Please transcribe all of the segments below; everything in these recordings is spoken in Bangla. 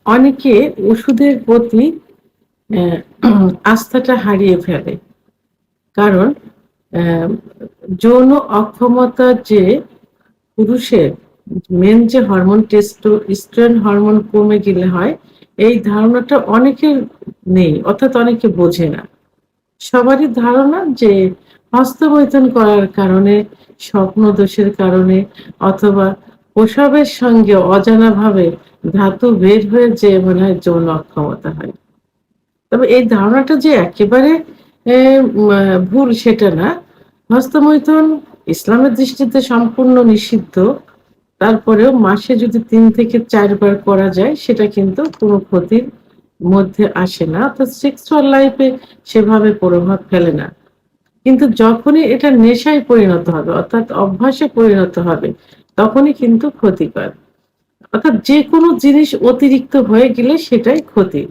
অনেকে ওষুধের প্রতি আস্থাটা হারিয়ে ফেলে। কারণ অ্যা যৌন অক্ষমতার যে পুরুষের মেন যে হরমোন টেস্টোস্টেরন হরমোন কমে গেলে হয়, এই ধারণাটা অনেকের নেই, অর্থাৎ অনেকে বোঝে না। সবারই ধারণা যে হস্তমৈথুন করার কারণে, স্বপ্নদোষের কারণে অথবা প্রসবের সঙ্গে অজানাভাবে ধাতু বের হয়ে যেয়ে মনে হয় যৌন অক্ষমতা হয়। তবে এই ধারণাটা যে একেবারে এ মা ভুল সেটা না। হস্তমৈথুন ইসলামের দৃষ্টিতে সম্পূর্ণ নিষিদ্ধ। তারপরেও মাসে যদি ৩ থেকে ৪ বার করা যায় সেটা কিন্তু কোনো ক্ষতির মধ্যে আসে না। অর্থাৎ সেক্সুয়াল লাইফ এ সেভাবে প্রভাব ফেলে না। কিন্তু যখনই এটা নেশায় পরিণত হবে অর্থাৎ অভ্যাসে পরিণত হবে তখনই কিন্তু ক্ষতিকর। অর্থাৎ যেকোনো জিনিস অতিরিক্ত হয়ে গেলে সেটাই ক্ষতি।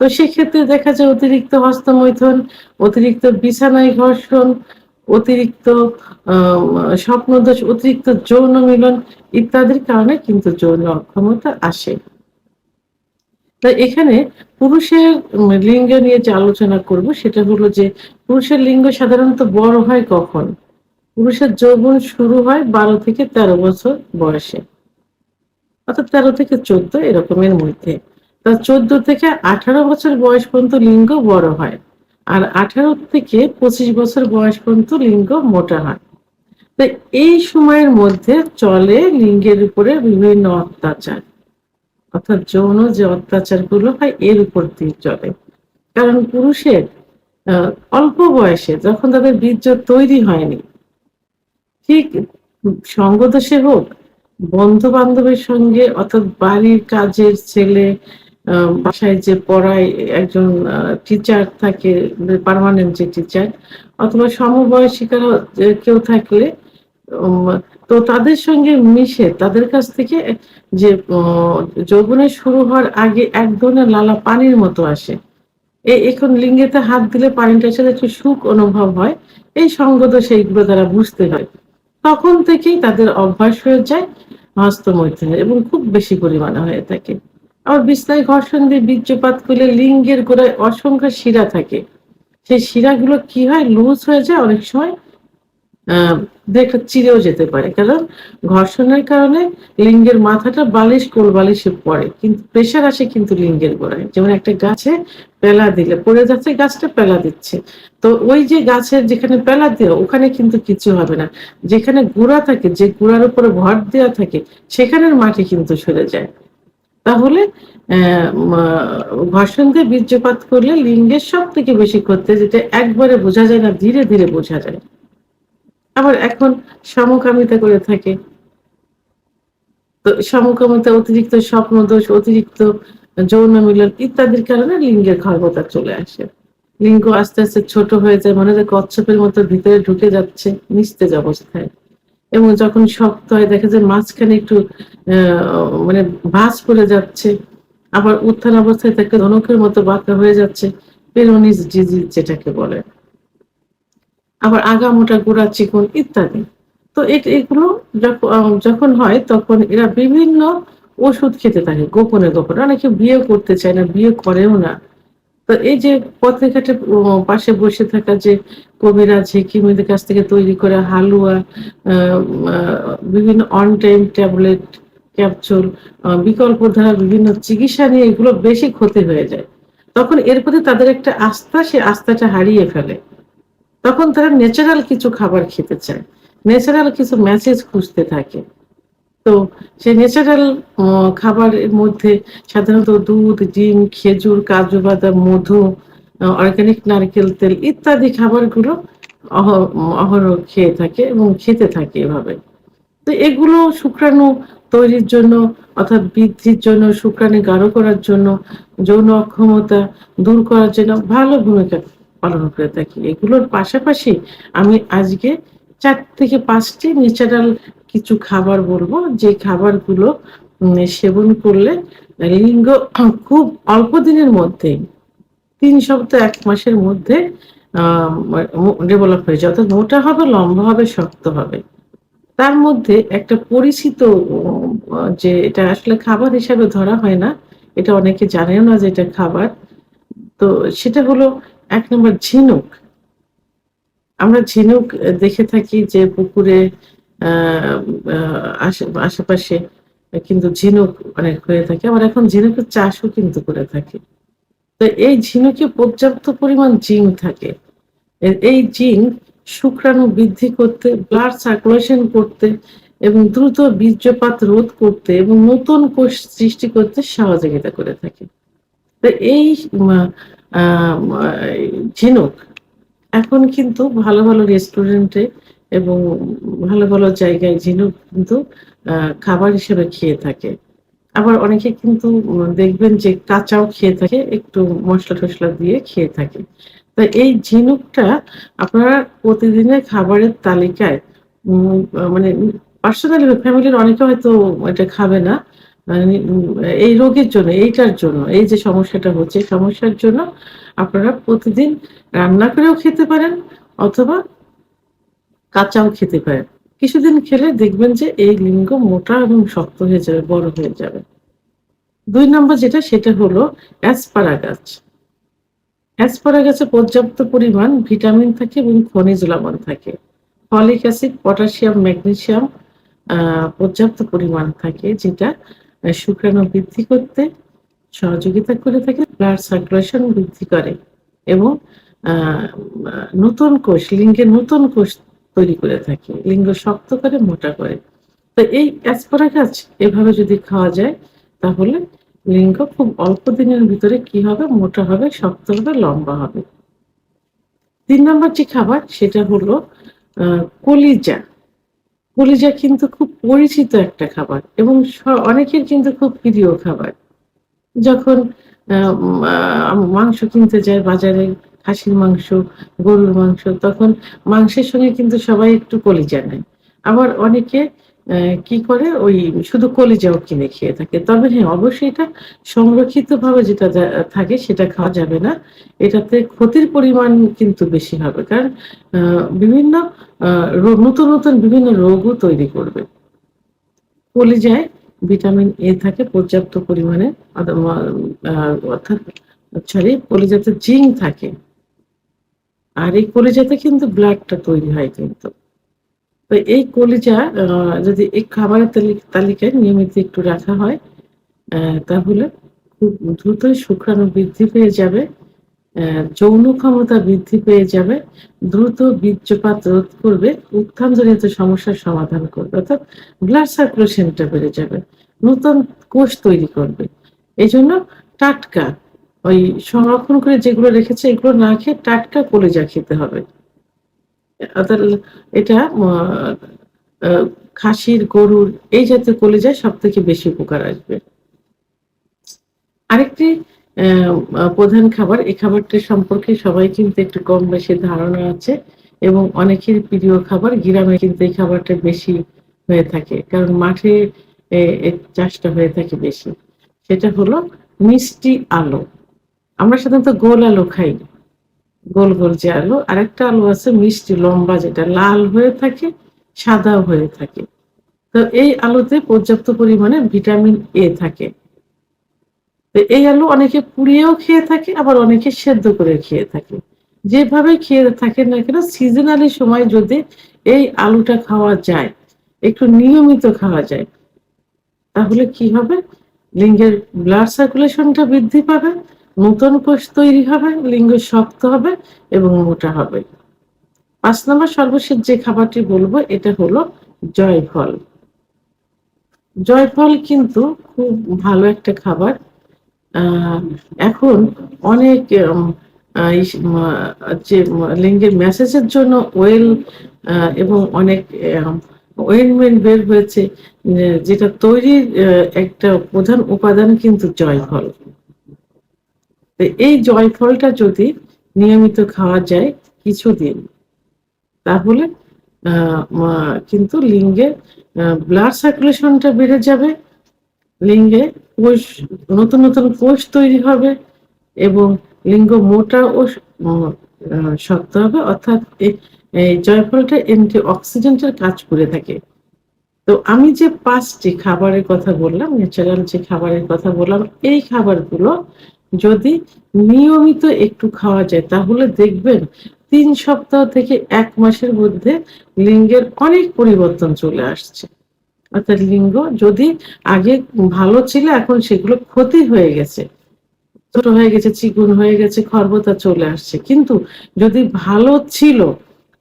তো সেক্ষেত্রে দেখা যায় অতিরিক্ত হস্তমৈথুন, অতিরিক্ত বিছানায় ঘর্ষণ, অতিরিক্ত আ স্বপ্নদোষ, অতিরিক্ত যৌন মিলন ইত্যাদির কারণে কিন্তু যৌন অক্ষমতা আসে। তো এখানে পুরুষের লিঙ্গ নিয়ে যে আলোচনা করব সেটা হলো যে পুরুষের লিঙ্গ সাধারণত বড় হয় কখন? পুরুষের যৌবন শুরু হয় ১২ থেকে ১৩ বছর বয়সে। অর্থাৎ ১৩ থেকে ১৪ এরকমের মধ্যে। ১৪ থেকে ১৮ বছর বয়স পর্যন্ত লিঙ্গ বড় হয়। আর ১৮ থেকে ২৫ বছর বয়স পর্যন্ত লিঙ্গ মোটা হয়। তো এই সময়ের মধ্যে চলে লিঙ্গের উপরে বিভিন্ন অত্যাচার। অর্থাৎ যৌন যে অত্যাচারগুলো হয় এর উপর দিয়ে চলে। কারণ পুরুষের আ অল্প বয়সে যখন তাদের বীর্য তৈরি হয়নি, ঠিক সঙ্গদোষে হোক, বন্ধু-বান্ধবের সঙ্গে অর্থাৎ বাড়ির কাজের ছেলে, আ বাসায় যে পড়ায় একজন টিচার থাকে, পার্মানেন্ট যে টিচার অথবা সমবয়সী কারো যে কেউ থাকলে উম তো তাদের সঙ্গে মিশে তাদের কাছ থেকে যে যৌবনের শুরু হওয়ার আগে এক ধরনের লালা পানির মতো আসে। এখন লিঙ্গেতে হাত দিলে পানিটা এসে একটু সুখ অনুভব হয়। এই সঙ্গদোষে এইগুলো তারা বুঝতে হয়। তখন থেকেই তাদের অভ্যাস হয়ে যায় হস্তমৈথুনের এবং খুব বেশি পরিমাণে হয়ে থাকে। আবার বিছনায় ঘর্ষণ দিয়ে বীর্যপাত করলে লিঙ্গের গোড়ায় অসংখ্য শিরা থাকে। সেই শিরাগুলো কি হয়? লুজ হয়ে যায় অনেক সময় আ ২-১ টা চিরেও যেতে পারে। কারণ ঘর্ষণের কারণে লিঙ্গের মাথাটা বালিশ, কোল বালিশে পড়ে। কিন্তু প্রেশার আসে কিন্তু লিঙ্গের গোড়ায়। যেমন একটা গাছে পেলা দিলে পড়ে যাচ্ছে গাছটা পেলা দিচ্ছে। তো ওই যে গাছের যেখানে পেলা দেওয়া ওখানে কিন্তু কিছু হবে না। যেখানে গুড়া থাকে, যে গুড়ার উপরে ভর দেওয়া থাকে সেখানের মাটি কিন্তু সরে যায়। তাহলে মা ঘর্ষণ দিয়ে বীর্যপাত করলে লিঙ্গের সবথেকে বেশি ক্ষতি যেটা একবারে বোঝা যায় না, ধীরে, ধীরে বোঝা যায়। আবার এখন সমকামিতা করে থাকে। তো সমকামিতা, অতিরিক্ত স্বপ্নদোষ, অতিরিক্ত যৌন মিলন ইত্যাদির কারণে লিঙ্গের খর্বতা চলে আসে। লিঙ্গ আস্তে, আস্তে ছোট হয়ে যায়। মনে হয় কচ্ছপের মতো ভিতরে ঢুকে যাচ্ছে নিস্তেজ অবস্থায়। এবং যখন শক্ত হয় দেখা যায় মাঝখানে একটু আ মানে ভাঁজ পড়ে যাচ্ছে। আবার উত্থান অবস্থায় থাকে ধনুকের মতো বাঁকা হয়ে যাচ্ছে। পেরোনিস ডিজিজ যেটাকে বলে। আবার আগামোটা, গোড়া চিকন ইত্যাদি। তো এগুলো যখন হয় তখন এরা বিভিন্ন ওষুধ খেতে থাকে গোপনে, গোপনে। অনেকে বিয়েও করতে চায় না, বিয়ে করেও না। তো এই যে পথে ঘাটে পাশে বসে থাকা যে কবিরাজ, হেকিমদের কাছ থেকে তৈরি করা হালুয়া, আ আ বিভিন্ন অন টাইম ট্যাবলেট, ক্যাপসুল, বিকল্প ধারা বিভিন্ন চিকিৎসা নিয়ে এগুলো বেশি ক্ষতি হয়ে যায়। তখন এর প্রতি তাদের একটা আস্থা, সে আস্থাটা হারিয়ে ফেলে। তখন তারা ন্যাচারাল কিছু খাবার খেতে চায়। ন্যাচারাল কিছু মেসেজ খুঁজতে থাকে। তো সেই ন্যাচারাল অ খাবারের মধ্যে সাধারণত দুধ, ডিম, খেজুর, কাজু বাদাম, মধু, অর্গানিক নারকেল তেল ইত্যাদি খাবারগুলো অহ অহরহ খেয়ে থাকে এবং খেতে থাকে এভাবে। তো এগুলো শুক্রাণু তৈরির জন্য অর্থাৎ বৃদ্ধির জন্য, শুক্রাণু গাঢ় করার জন্য, যৌন অক্ষমতা দূর করার জন্য ভালো ভূমিকা পালন করে থাকি। এগুলোর পাশাপাশি আমি আজকে ৪ থেকে ৫ টি ন্যাচারাল কিছু খাবার বলব, যে খাবারগুলো সেবন করলে লিঙ্গ খুব অল্প দিনের মধ্যেই ৩ সপ্তাহ ১ মাসের মধ্যে আ ডেভেলপ হয়ে যায়। অর্থাৎ মোটা হবে, লম্বা হবে, শক্ত হবে। তার মধ্যে একটা পরিচিত যে এটা আসলে খাবার হিসাবে ধরা হয় না। এটা অনেকে জানেও না যে এটা খাবার। তো সেটা হলো ১ নম্বর ঝিনুক। আমরা ঝিনুক দেখে থাকি যে পুকুরে আ আ আশেপাশে কিন্তু ঝিনুক অনেক হয়ে থাকে। আবার এখন ঝিনুকের চাষও কিন্তু করে থাকে। তো এই ঝিনুকে পর্যাপ্ত পরিমাণ জিঙ্ক থাকে। এই জিঙ্ক শুক্রাণু বৃদ্ধি করতে, ব্লাড সার্কুলেশন করতে এবং দ্রুত বীর্যপাত রোধ করতে এবং নতুন কোষ সৃষ্টি করতে সহযোগিতা করে থাকে। তো এই মা আ মা ঝিনুক এখন কিন্তু ভালো, ভালো রেস্টুরেন্টে এবং ভালো, ভালো জায়গায় ঝিনুক কিন্তু আ খাবার হিসেবে খেয়ে থাকে। আবার অনেকে কিন্তু দেখবেন যে কাঁচাও খেয়ে থাকে, একটু মসলা-টসলা দিয়ে খেয়ে থাকে। তো এই ঝিনুকটা আপনারা প্রতিদিনের খাবারের তালিকায় মানে পার্সোনালি ফ্যামিলির অনেকে হয়তো এটা খাবে না। এই রোগের জন্য, এইটার জন্য, এই যে সমস্যাটা হচ্ছে, এই সমস্যার জন্য আপনারা প্রতিদিন রান্না করেও খেতে পারেন অথবা কাঁচাও খেতে পারেন। কিছুদিন খেলে দেখবেন যে এই লিঙ্গ মোটা এবং শক্ত হয়ে যাবে, বড় হয়ে যাবে। ২ নম্বর যেটা সেটা হলো অ্যাসপারাগাস। অ্যাসপারাগাসে পর্যাপ্ত পরিমাণ ভিটামিন থাকে এবং খনিজ লবণ থাকে। ফলিক অ্যাসিড, পটাশিয়াম, ম্যাগনেসিয়াম আ পর্যাপ্ত পরিমাণ থাকে যেটা শুক্রাণু বৃদ্ধি করতে সহযোগিতা করে থাকে, ব্লাড সার্কুলেশন বৃদ্ধি করে এবং আ আ নতুন কোষ, লিঙ্গের নতুন কোষ তৈরি করে থাকে। লিঙ্গ শক্ত করে, মোটা করে। তো এই অ্যাসপারাগাস এভাবে যদি খাওয়া যায় তাহলে লিঙ্গ খুব অল্প দিনের ভিতরে কি হবে? মোটা হবে, শক্ত হবে, লম্বা হবে। ৩ নম্বর যে খাবার সেটা হলো আ কলিজা। কলিজা কিন্তু খুব পরিচিত একটা খাবার এবং অনেকের কিন্তু খুব প্রিয় খাবার। যখন আ মাংস কিনতে যায় বাজারে, খাসির মাংস, গরুর মাংস, তখন মাংসের সঙ্গে কিন্তু সবাই একটু কলিজা নেয়। আবার অনেকে কি করে ওই শুধু কলিজাও কিনে খেয়ে থাকে। তবে হ্যাঁ, অবশ্যই এটা সংরক্ষিতভাবে যেটা থাকে সেটা খাওয়া যাবে না। এটাতে ক্ষতির পরিমাণ কিন্তু বেশি হবে। কারণ আ বিভিন্ন আ নতুন, নতুন বিভিন্ন রোগও তৈরি করবে। কলিজায় ভিটামিন এ থাকে পর্যাপ্ত পরিমাণে। অথবা আ অর্থাৎ কলিজাতে জিঙ্ক থাকে। আর এই কলিজাতে কিন্তু ব্লাডটা তৈরি হয় কিন্তু। তো এই কলিজা যদি এই খাবারের তালিকায় নিয়মিত একটু রাখা হয়, অ্যা তাহলে খুব দ্রুতই শুক্রাণু বৃদ্ধি পেয়ে যাবে, যৌন ক্ষমতা বৃদ্ধি পেয়ে যাবে, দ্রুত বীর্যপাত রোধ করবে, উত্থানজনিত সমস্যার সমাধান করবে। অর্থাৎ ব্লাড সার্কুলেশনটা বেড়ে যাবে। নতুন কোষ তৈরি করবে। এজন্য টাটকা ওই সংরক্ষণ করে যেগুলো রেখেছে এগুলো না খেয়ে টাটকা কলিজা খেতে হবে। অর্থাৎ এটা আ খাসির, গরুর এই জাতীয় কলিজায় সবথেকে বেশি উপকার আসবে। আরেকটি প্রধান খাবার, এই খাবারটি সম্পর্কে সবাই কিন্তু একটু কম বেশি ধারণা আছে এবং অনেকের প্রিয় খাবার। গ্রামে কিন্তু এই খাবারটা বেশি হয়ে থাকে। কারণ মাঠে এ এর চাষটা হয়ে থাকে বেশি। সেটা হলো মিষ্টি আলু। আমরা সাধারণত গোল আলু খাই। গোল, গোল যে আলু, আরেকটা আলু আছে মিষ্টি লম্বা যেটা লাল হয়ে থাকে, সাদাও হয়ে থাকে। তো এই আলুতে পর্যাপ্ত পরিমাণে ভিটামিন এ থাকে। তো এই আলু অনেকে পুড়িয়েও খেয়ে থাকে, আবার অনেকে সেদ্ধ করে খেয়ে থাকে। যেভাবে খেয়ে থাকেন না কেন সিজনালি সময় যদি এই আলুটা খাওয়া যায়, একটু নিয়মিত খাওয়া যায়, তাহলে কি হবে? লিঙ্গের ব্লাড সার্কুলেশনটা বৃদ্ধি পাবে, নতুন কোষ তৈরি হবে, লিঙ্গ শক্ত হবে এবং মোটা হবে। ৫ নম্বর সর্বশেষ যে খাবারটি বলব এটা হলো জয়ফল। জয়ফল কিন্তু খুব ভালো একটা খাবার। আ এখন অনেক উম আ ইস মা যে লিঙ্গের মেসেজের জন্য ওয়েল এবং অনেক অয়েনমেন্ট বের হয়েছে যেটা তৈরির একটা প্রধান উপাদান কিন্তু জয়ফল। তো এই জয়ফলটা যদি নিয়মিত খাওয়া যায় কিছুদিন, তাহলে আ মা কিন্তু লিঙ্গে ব্লাড সার্কুলেশনটা বেড়ে যাবে। লিঙ্গে কোষ নতুন, নতুন কোষ তৈরি হবে এবং লিঙ্গ মোটা ও স ম আ শক্ত হবে। অর্থাৎ এই জয়ফলটা অ্যান্টি অক্সিডেন্ট এর কাজ করে থাকে। তো আমি যে ৫টি খাবারের কথা বললাম, ন্যাচারাল যে খাবারের কথা বললাম, এই খাবারগুলো যদি নিয়মিত একটু খাওয়া যায় তাহলে দেখবেন ৩ সপ্তাহ থেকে ১ মাসের মধ্যে লিঙ্গের অনেক পরিবর্তন চলে আসছে। অর্থাৎ লিঙ্গ যদি আগে ভালো ছিল এখন সেগুলো ক্ষতি হয়ে গেছে। ছোট হয়ে গেছে, চিকন হয়ে গেছে, খর্বতা চলে আসছে। কিন্তু যদি ভালো ছিল,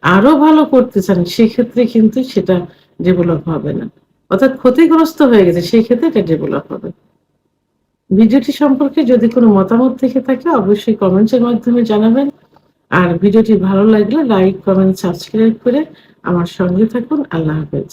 আরো ভালো করতে চান সেক্ষেত্রে কিন্তু সেটা ডেভেলপ হবে না। অর্থাৎ ক্ষতিগ্রস্ত হয়ে গেছে সেক্ষেত্রে এটা ডেভেলপ হবে। ভিডিওটি সম্পর্কে যদি কোনো মতামত থেকে থাকে অবশ্যই কমেন্টস এর মাধ্যমে জানাবেন। আর ভিডিওটি ভালো লাগলে লাইক, কমেন্ট, সাবস্ক্রাইব করে আমার সঙ্গে থাকুন। আল্লাহ হাফেজ।